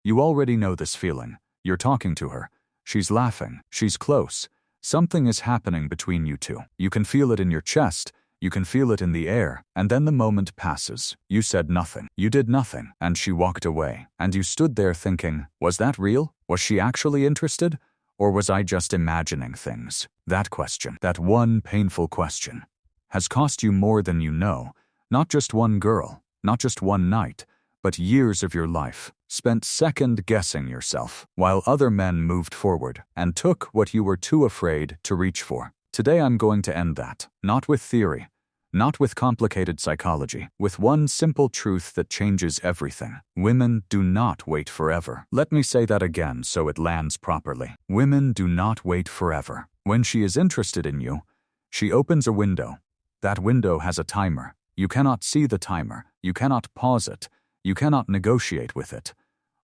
You already know this feeling. You're talking to her. She's laughing. She's close. Something is happening between you two. You can feel it in your chest. You can feel it in the air. And then the moment passes. You said nothing. You did nothing. And she walked away. And you stood there thinking, was that real? Was she actually interested? Or was I just imagining things? That question, that one painful question, has cost you more than you know. Not just one girl, not just one night, but years of your life, spent second-guessing yourself, while other men moved forward and took what you were too afraid to reach for. Today I'm going to end that, not with theory, not with complicated psychology, with one simple truth that changes everything. Women do not wait forever. Let me say that again so it lands properly. Women do not wait forever. When she is interested in you, she opens a window. That window has a timer. You cannot see the timer. You cannot pause it. You cannot negotiate with it.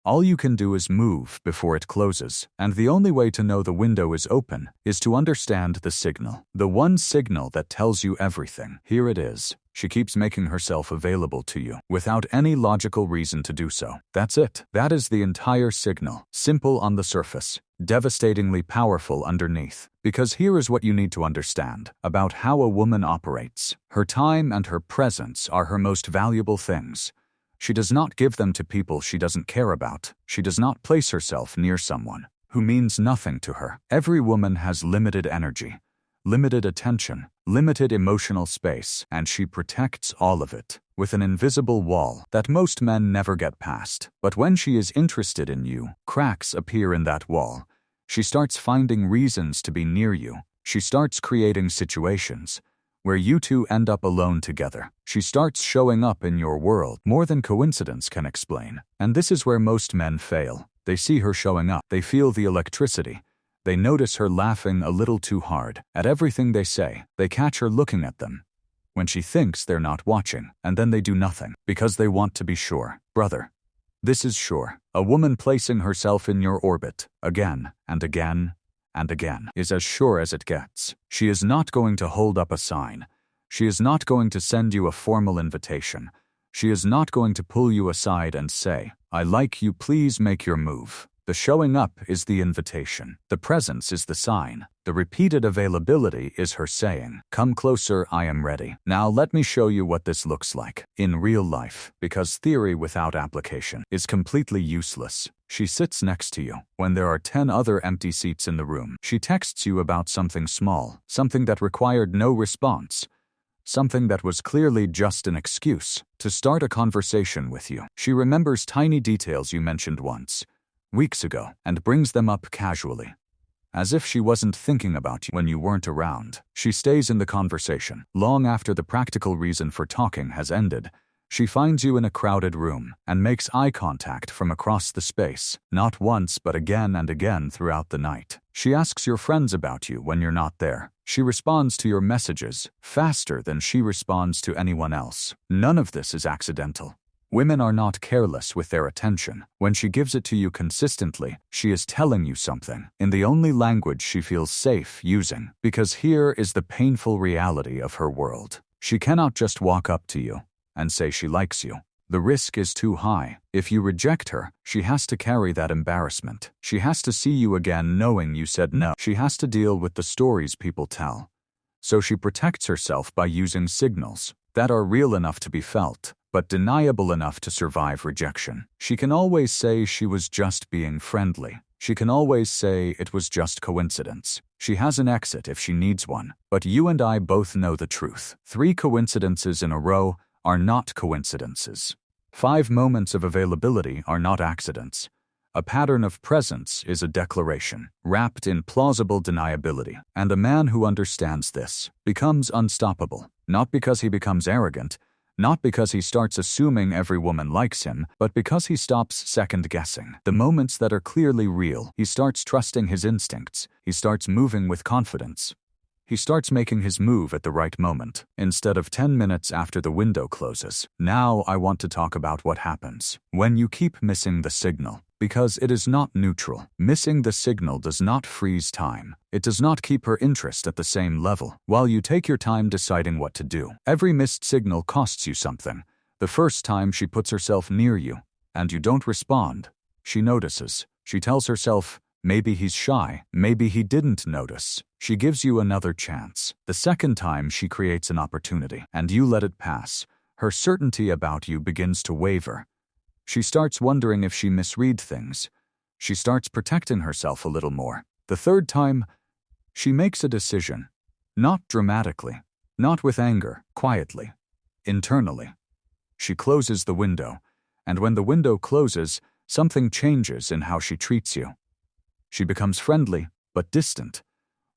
All you can do is move before it closes, and the only way to know the window is open is to understand the signal. The one signal that tells you everything. Here it is. She keeps making herself available to you, without any logical reason to do so. That's it. That is the entire signal. Simple on the surface, devastatingly powerful underneath. Because here is what you need to understand about how a woman operates. Her time and her presence are her most valuable things. She does not give them to people she doesn't care about. She does not place herself near someone who means nothing to her. Every woman has limited energy, limited attention, limited emotional space, and she protects all of it with an invisible wall that most men never get past. But when she is interested in you, cracks appear in that wall. She starts finding reasons to be near you. She starts creating situations where you two end up alone together. She starts showing up in your world more than coincidence can explain. And this is where most men fail. They see her showing up. They feel the electricity. They notice her laughing a little too hard at everything they say. They catch her looking at them when she thinks they're not watching, and then they do nothing because they want to be sure. Brother, this is sure. A woman placing herself in your orbit again and again and again is as sure as it gets. She is not going to hold up a sign. She is not going to send you a formal invitation. She is not going to pull you aside and say, I like you, please make your move. The showing up is the invitation. The presence is the sign. The repeated availability is her saying, come closer, I am ready. Now let me show you what this looks like in real life, because theory without application is completely useless. She sits next to you when there are 10 other empty seats in the room. She texts you about something small, something that required no response, something that was clearly just an excuse to start a conversation with you. She remembers tiny details you mentioned once, weeks ago, and brings them up casually, as if she wasn't thinking about you when you weren't around. She stays in the conversation long after the practical reason for talking has ended. She finds you in a crowded room and makes eye contact from across the space, not once but again and again throughout the night. She asks your friends about you when you're not there. She responds to your messages faster than she responds to anyone else. None of this is accidental. Women are not careless with their attention. When she gives it to you consistently, she is telling you something in the only language she feels safe using, because here is the painful reality of her world. She cannot just walk up to you and say she likes you. The risk is too high. If you reject her, she has to carry that embarrassment. She has to see you again knowing you said no. She has to deal with the stories people tell. So she protects herself by using signals that are real enough to be felt, but deniable enough to survive rejection. She can always say she was just being friendly. She can always say it was just coincidence. She has an exit if she needs one. But you and I both know the truth. 3 coincidences in a row are not coincidences. 5 moments of availability are not accidents. A pattern of presence is a declaration, wrapped in plausible deniability. And a man who understands this becomes unstoppable, not because he becomes arrogant, not because he starts assuming every woman likes him, but because he stops second-guessing the moments that are clearly real. He starts trusting his instincts. He starts moving with confidence. He starts making his move at the right moment, instead of 10 minutes after the window closes. Now I want to talk about what happens when you keep missing the signal, because it is not neutral. Missing the signal does not freeze time. It does not keep her interest at the same level, while you take your time deciding what to do. Every missed signal costs you something. The first time she puts herself near you, and you don't respond. She notices. She tells herself, maybe he's shy, maybe he didn't notice. She gives you another chance. The second time she creates an opportunity, and you let it pass. Her certainty about you begins to waver. She starts wondering if she misread things. She starts protecting herself a little more. The third time, she makes a decision. Not dramatically, not with anger, quietly, internally. She closes the window, and when the window closes, something changes in how she treats you. She becomes friendly, but distant,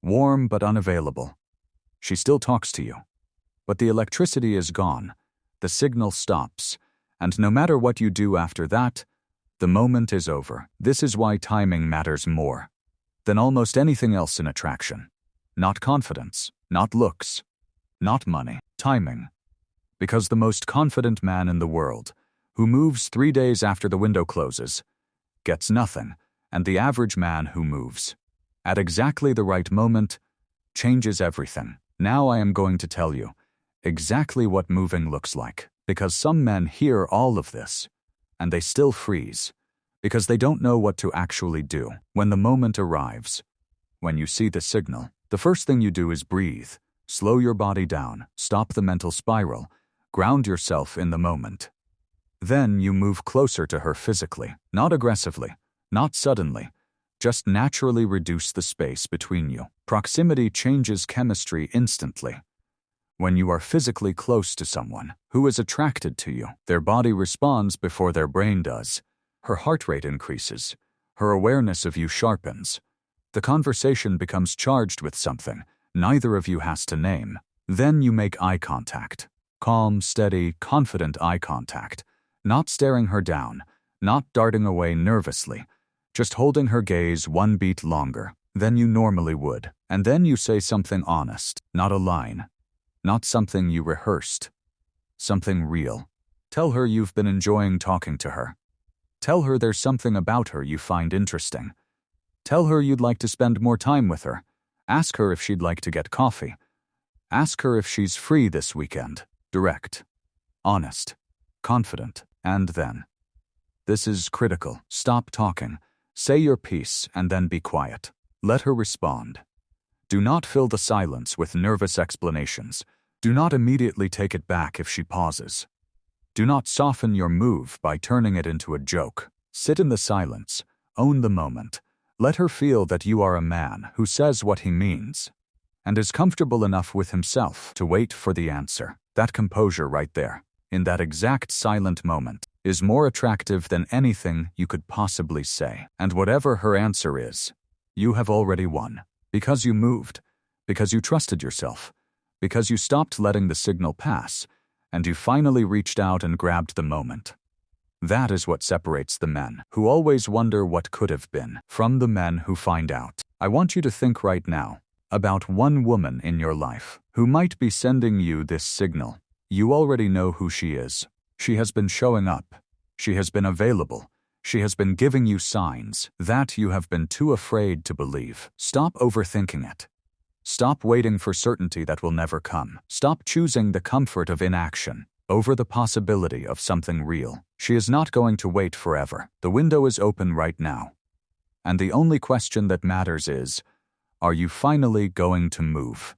warm but unavailable. She still talks to you, but the electricity is gone, the signal stops, and no matter what you do after that, the moment is over. This is why timing matters more than almost anything else in attraction. Not confidence, not looks, not money, timing. Because the most confident man in the world, who moves 3 days after the window closes, gets nothing, and the average man who moves at exactly the right moment changes everything. Now I am going to tell you exactly what moving looks like, because some men hear all of this, and they still freeze, because they don't know what to actually do. When the moment arrives, when you see the signal, the first thing you do is breathe, slow your body down, stop the mental spiral, ground yourself in the moment. Then you move closer to her physically, not aggressively, not suddenly, just naturally reduce the space between you. Proximity changes chemistry instantly. When you are physically close to someone who is attracted to you, their body responds before their brain does. Her heart rate increases. Her awareness of you sharpens. The conversation becomes charged with something neither of you has to name. Then you make eye contact. Calm, steady, confident eye contact. Not staring her down, not darting away nervously, just holding her gaze 1 beat longer than you normally would. And then you say something honest, not a line, not something you rehearsed, something real. Tell her you've been enjoying talking to her. Tell her there's something about her you find interesting. Tell her you'd like to spend more time with her. Ask her if she'd like to get coffee. Ask her if she's free this weekend. Direct, honest, confident, and then. This is critical. Stop talking. Say your piece and then be quiet. Let her respond. Do not fill the silence with nervous explanations. Do not immediately take it back if she pauses. Do not soften your move by turning it into a joke. Sit in the silence. Own the moment. Let her feel that you are a man who says what he means and is comfortable enough with himself to wait for the answer. That composure right there, in that exact silent moment, is more attractive than anything you could possibly say. And whatever her answer is, you have already won. Because you moved, because you trusted yourself, because you stopped letting the signal pass, and you finally reached out and grabbed the moment. That is what separates the men who always wonder what could have been from the men who find out. I want you to think right now about one woman in your life who might be sending you this signal. You already know who she is. She has been showing up. She has been available. She has been giving you signs that you have been too afraid to believe. Stop overthinking it. Stop waiting for certainty that will never come. Stop choosing the comfort of inaction over the possibility of something real. She is not going to wait forever. The window is open right now. And the only question that matters is, are you finally going to move?